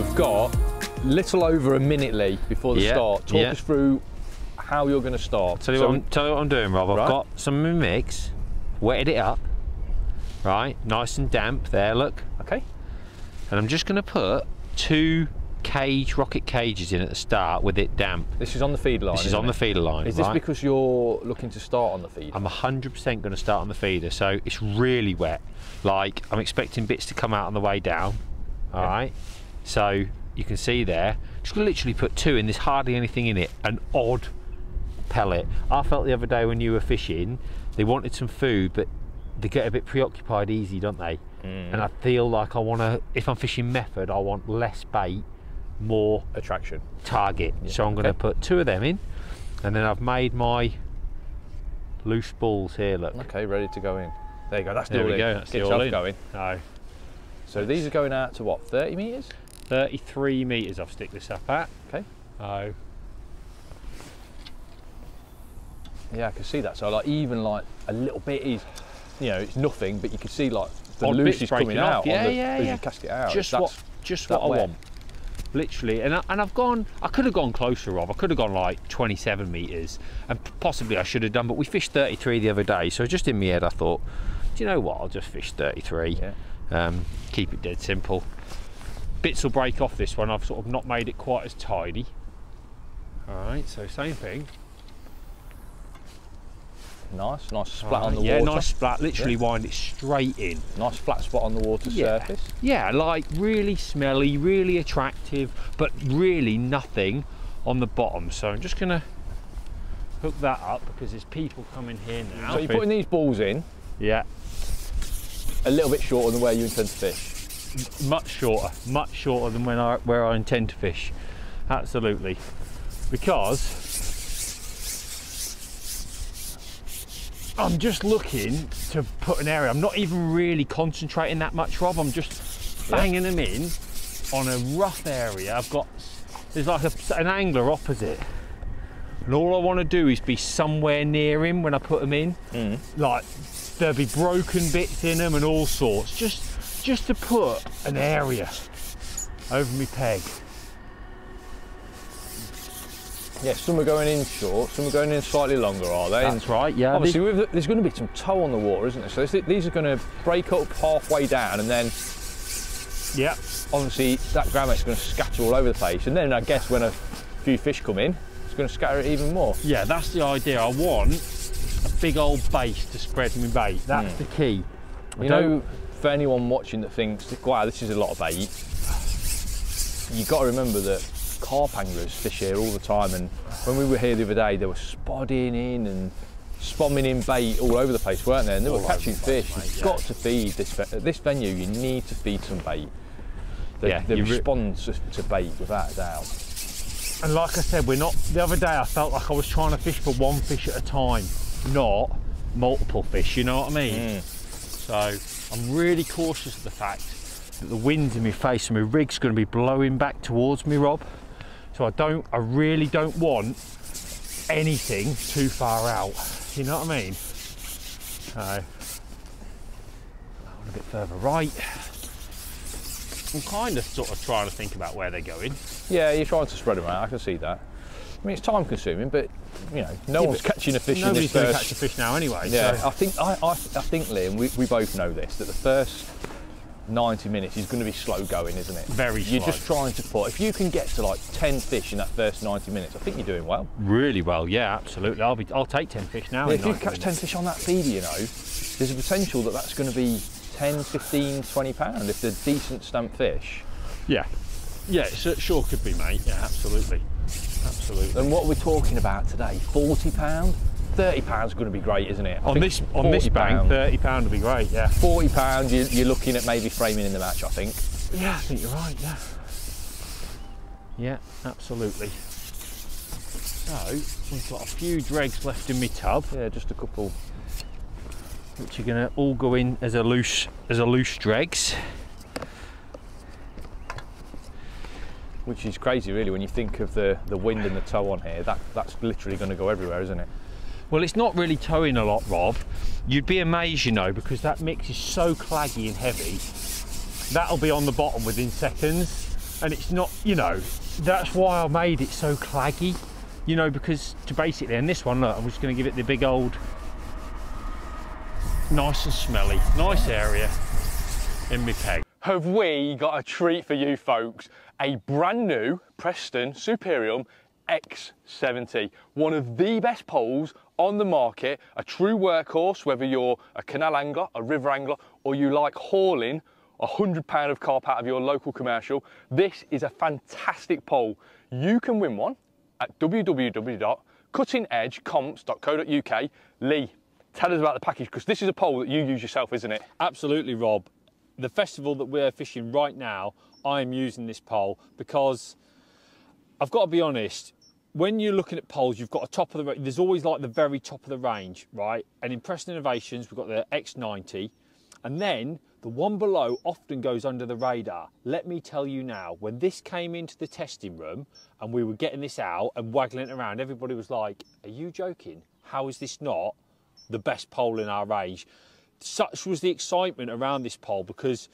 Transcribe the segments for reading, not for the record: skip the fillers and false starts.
we've got a little over a minute, Lee, before the start. Talk us through how you're going to start. Tell you what I'm doing, Rob. I've got some of my mix, wetted it up, right, nice and damp there, look. Okay. And I'm just going to put 2 rocket cages in at the start with it damp. This is on the feeder line. This is on the feeder line. Is this because you're looking to start on the feeder? I'm 100% going to start on the feeder, so it's really wet. Like, I'm expecting bits to come out on the way down. All right. So you can see there. Just going to literally put 2 in. There's hardly anything in it. An odd pellet. I felt the other day when you were fishing, they wanted some food, but they get a bit preoccupied easy, don't they? And I feel like I want to, if I'm fishing method, I want less bait, more attraction, target. So I'm going to put 2 of them in, and then I've made my loose balls here, look. Okay, ready to go in. There you go, that's there the all we in. go, that's Get the all yourself in. Going. No. So these are going out to what, 30 metres? 33 metres I've stick this up at. Okay. Oh. Yeah, I can see that. So like even like a little bit is, you know, it's nothing, but you can see like the loose is coming out as you cast it out. Just what I want. Literally, and I've gone, I could have gone closer, Rob. I could have gone like 27 metres, and possibly I should have done, but we fished 33 the other day, so just in my head I thought, do you know what, I'll just fish 33. Keep it dead simple. Bits will break off this one. I've sort of not made it quite as tidy. All right, so same thing. Nice splat on the water. Yeah, nice splat, literally wind it straight in. Nice flat spot on the water surface. Yeah, like really smelly, really attractive, but really nothing on the bottom. So I'm just gonna hook that up because there's people coming here now. So you're putting these balls in? Yeah. A little bit shorter than where you intend to fish? Much shorter than where I intend to fish. Absolutely. Because I'm just looking to put an area. I'm not even really concentrating that much, Rob. I'm just banging them in on a rough area. There's like an angler opposite, and all I want to do is be somewhere near him when I put them in. Like there'll be broken bits in them and all sorts. Just to put an area over my peg. Yeah, some are going in short, some are going in slightly longer, are they? That's right, yeah. Obviously, there's going to be some tow on the water, isn't there? So these are going to break up halfway down, and then, obviously, that grammet's going to scatter all over the place. And then I guess when a few fish come in, it's going to scatter it even more. Yeah, that's the idea. I want a big old base to spread my bait. That's the key. You know, for anyone watching that thinks, wow, this is a lot of bait, you've got to remember that carp anglers fish here all the time, and when we were here the other day they were spodding in and spomming in bait all over the place, weren't they? And they were catching fish. You've got to feed this venue. You need to feed some bait. They respond to bait without a doubt. And like I said, the other day I felt like I was trying to fish for one fish at a time, not multiple fish, you know what I mean? So I'm really cautious of the fact that the wind's in my face and my rig's going to be blowing back towards me, Rob. So I really don't want anything too far out. You know what I mean? So I want a bit further right. I'm kind of sort of trying to think about where they're going. Yeah, you're trying to spread them out. I can see that. I mean, it's time consuming, but you know, no one's catching a fish in this first. Nobody's going to catch a fish now anyway. Yeah, so. I think, Liam, we both know this, that the first 90 minutes is going to be slow going, isn't it? Very slow. You're just trying to put, if you can get to like 10 fish in that first 90 minutes, I think you're doing well. Really well, yeah, absolutely. I'll take 10 fish now. Yeah, if you catch 10 fish on that feeder, you know, there's a potential that that's going to be 10, 15, 20 pound if they're decent stamped fish. Yeah, it sure could be, mate. Yeah, absolutely. Absolutely. And what we're talking about today, 40 pound? 30 pounds is going to be great, isn't it? On this bank, 30 pound would be great, yeah. 40 pound, you're looking at maybe framing in the match, I think. Yeah, I think you're right, yeah. Yeah, absolutely. So, we've got a few dregs left in my tub. Yeah, just a couple. Which are going to all go in as a loose dregs. Which is crazy, really, when you think of the wind and the tow on here. That's literally going to go everywhere, isn't it? Well, it's not really towing a lot, Rob. You'd be amazed, you know, because that mix is so claggy and heavy. That'll be on the bottom within seconds. and it's not, you know, that's why I made it so claggy, you know, because to basically, and this one, look, I'm just going to give it the big old, nice and smelly, nice area in my peg. Have we got a treat for you folks? A brand new Barston Superium X70, one of the best poles on the market, a true workhorse, whether you're a canal angler, a river angler, or you like hauling £100 of carp out of your local commercial. This is a fantastic pole. You can win one at www.cuttingedgecomps.co.uk. Lee, tell us about the package, because this is a pole that you use yourself, isn't it? Absolutely, Rob. The festival that we're fishing right now, I am using this pole because I've got to be honest, when you're looking at poles, you've got a top of the range. There's always like the very top of the range, right? And in Barston Innovations, we've got the X90, and then the one below often goes under the radar. Let me tell you now, when this came into the testing room and we were getting this out and waggling it around, everybody was like, are you joking? How is this not the best pole in our range? Such was the excitement around this pole, because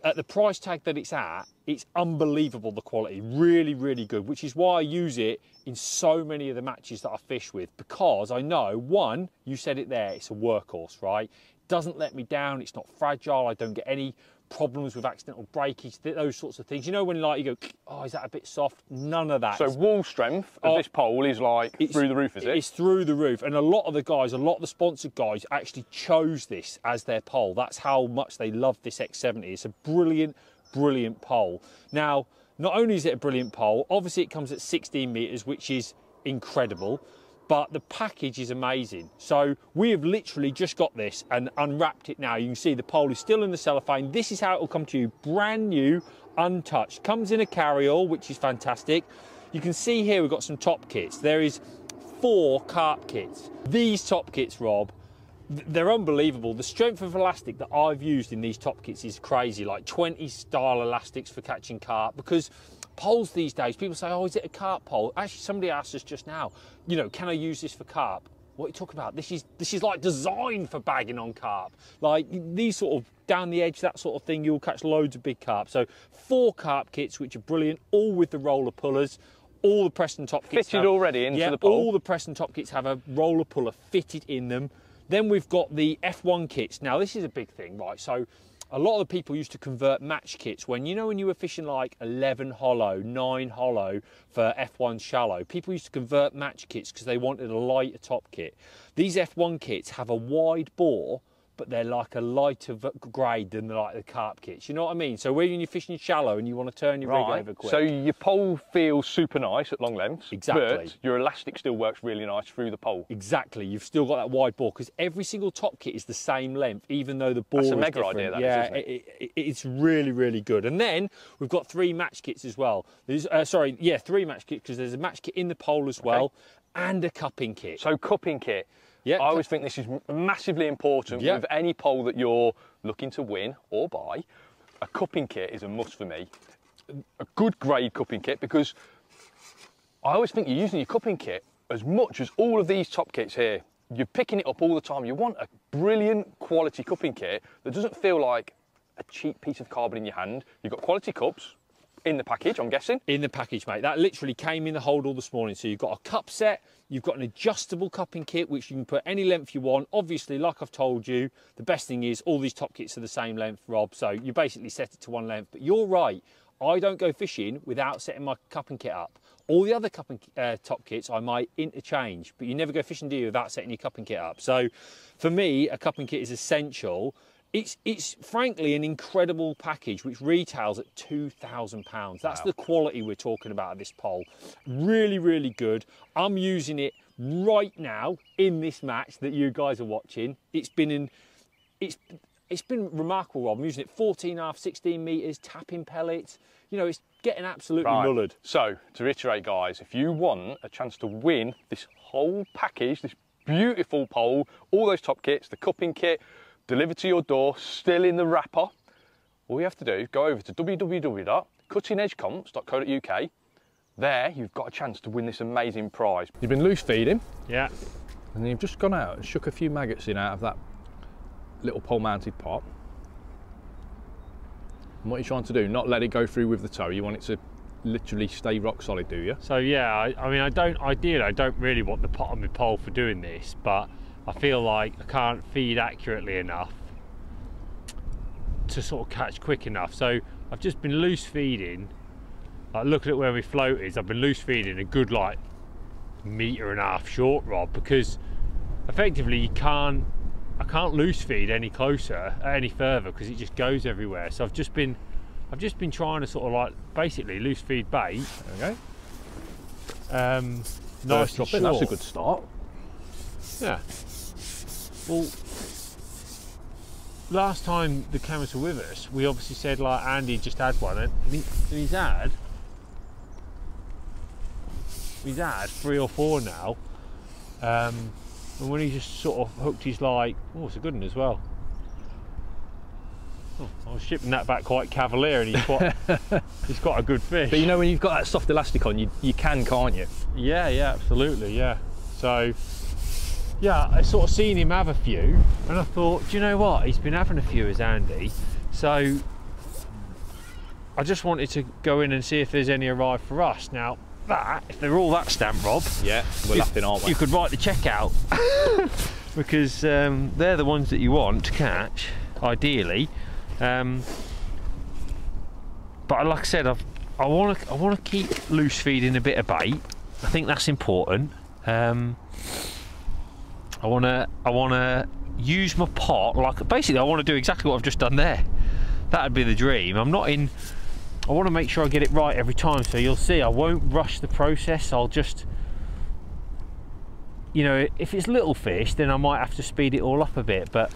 at the price tag that it's at, it's unbelievable, the quality, really, really good, which is why I use it in so many of the matches that I fish with, because I know, one, you said it there, it's a workhorse, right? It doesn't let me down, it's not fragile, I don't get any problems with accidental breakage, those sorts of things. You know when like you go, oh, is that a bit soft? None of that. So wall strength of this pole is like through the roof, is it? It's through the roof, and a lot of the guys, a lot of the sponsored guys actually chose this as their pole. That's how much they love this X70. It's a brilliant, brilliant pole. Now, not only is it a brilliant pole, obviously it comes at 16 metres, which is incredible, but the package is amazing. So we have literally just got this and unwrapped it now. You can see the pole is still in the cellophane. This is how it will come to you, brand new, untouched. Comes in a carry-all, which is fantastic. You can see here we've got some top kits. There is 4 carp kits. These top kits, Rob, they're unbelievable. The strength of elastic that I've used in these top kits is crazy, like 20 style elastics for catching carp, because poles these days, people say, oh, is it a carp pole? Actually, somebody asked us just now, you know, can I use this for carp? What are you talking about? This is like designed for bagging on carp. Like these sort of down the edge, that sort of thing, you'll catch loads of big carp. So 4 carp kits, which are brilliant, all with the roller pullers. All the Barston top kits fitted already into the pole. All the Barston top kits have a roller puller fitted in them. Then we've got the F1 kits. Now this is a big thing, right? So a lot of the people used to convert match kits when, you know, when you were fishing like 11 hollow, 9 hollow for F1 shallow, people used to convert match kits because they wanted a lighter top kit. These F1 kits have a wide bore, but they're like a lighter grade than like the carp kits. You know what I mean? So when you're fishing shallow and you want to turn your rig over quick. So your pole feels super nice at long lengths. Exactly. But your elastic still works really nice through the pole. Exactly. You've still got that wide bore, because every single top kit is the same length, even though the bore is different. That's a mega idea, that is, isn't it? It's really, really good. And then we've got 3 match kits as well. There's, 3 match kits, because there's a match kit in the pole as well, and a cupping kit. So cupping kit. Yeah, I always think this is massively important with any pole that you're looking to win or buy. A cupping kit is a must for me. A good grade cupping kit, because I always think you're using your cupping kit as much as all of these top kits here. You're picking it up all the time. You want a brilliant quality cupping kit that doesn't feel like a cheap piece of cardboard in your hand. You've got quality cups in the package, I'm guessing. In the package, mate. That literally came in the hold all this morning. So you've got a cup set, you've got an adjustable cupping kit, which you can put any length you want. Obviously, like I've told you, the best thing is all these top kits are the same length, Rob. So you basically set it to one length. But you're right, I don't go fishing without setting my cupping kit up. All the other cupping top kits I might interchange, but you never go fishing, do you, without setting your cupping kit up. So for me, a cupping kit is essential. It's frankly an incredible package, which retails at £2,000. That's the quality we're talking about of this pole. Really, really good. I'm using it right now in this match that you guys are watching. It's been remarkable, Rob. I'm using it 14.5, 16 metres, tapping pellets. You know, it's getting absolutely mullered. So, to reiterate, guys, if you want a chance to win this whole package, this beautiful pole, all those top kits, the cupping kit, delivered to your door, still in the wrapper, all you have to do is go over to www.cuttingedgecomps.co.uk. There, you've got a chance to win this amazing prize. You've been loose feeding. Yeah. And you've just gone out and shook a few maggots in out of that little pole mounted pot. And what you're trying to do, not let it go through with the toe, you want it to literally stay rock solid, do you? So yeah, I mean, ideally I don't really want the pot on my pole for doing this, but I feel like I can't feed accurately enough to sort of catch quick enough. So I've just been loose feeding, like looking at where my float is, I've been loose feeding a good like 1.5 meter short rod, because effectively I can't loose feed any closer, any further, because it just goes everywhere. So I've just been trying to sort of like basically loose feed bait. Okay. Nice drop in. That's a good start. Yeah. Well, last time the cameras were with us, we obviously said like Andy just had one, and he's had 3 or 4 now. And when he just sort of hooked his like, oh, it's a good one as well. Oh, I was shipping that back quite cavalier, and he's quite a good fish. But you know, when you've got that soft elastic on, you can, can't you? Yeah, absolutely, yeah. So, yeah, I sort of seen him have a few, and I thought, do you know what? He's been having a few as Andy, so I just wanted to go in and see if there's any arrived for us. Now, if they're all that stamp, Rob, yeah, we're laughing, aren't we? You could write the check out because they're the ones that you want to catch, ideally. But like I said, I want to keep loose feeding a bit of bait. I think that's important. I want to use my pot like basically. I want to do exactly what I've just done there. That'd be the dream. I want to make sure I get it right every time, so you'll see I won't rush the process. I'll just, you know, if it's little fish, then I might have to speed it all up a bit, but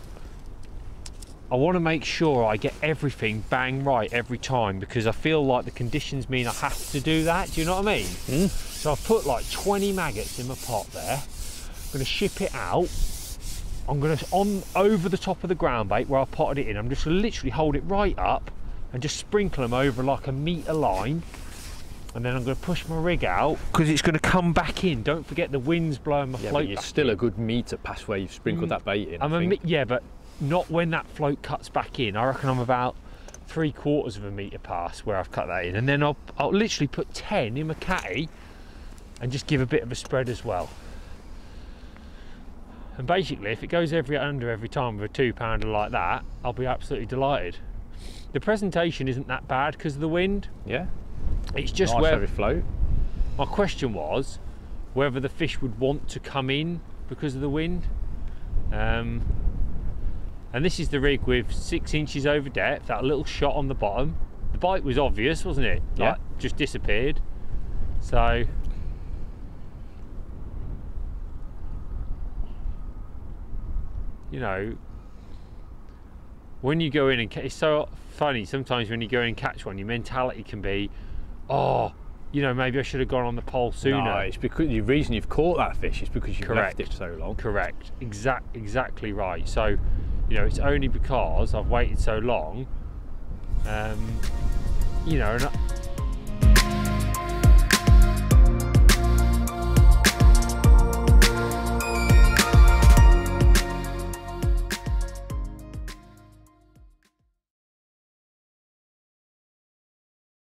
I want to make sure I get everything bang right every time, because I feel like the conditions mean I have to do that. Do you know what I mean? So I've put like 20 maggots in my pot there. I'm going to ship it out. I'm going to, over the top of the ground bait where I potted it in, I'm just going to literally hold it right up and just sprinkle them over like a metre line, and then I'm going to push my rig out because it's going to come back in. Don't forget the wind's blowing my float but you're back still in. a good metre past where you've sprinkled that bait in. Yeah, but not when that float cuts back in. I reckon I'm about 3/4 of a metre past where I've cut that in, and then I'll literally put 10 in my catty and just give a bit of a spread as well. And basically, if it goes under every time with a 2-pounder like that, I'll be absolutely delighted. The presentation isn't that bad because of the wind. Yeah. It's just nice where heavy float. My question was whether the fish would want to come in because of the wind. And this is the rig with 6 inches over depth, that little shot on the bottom. The bite was obvious, wasn't it? Yeah. Like, just disappeared. So, you know, when you go in and it's so funny sometimes when you go in and catch one, your mentality can be, oh, you know, maybe I should have gone on the pole sooner. No, it's because the reason you've caught that fish is because you've left it so long. Correct. Exactly right. So, you know, it's only because I've waited so long. You know, and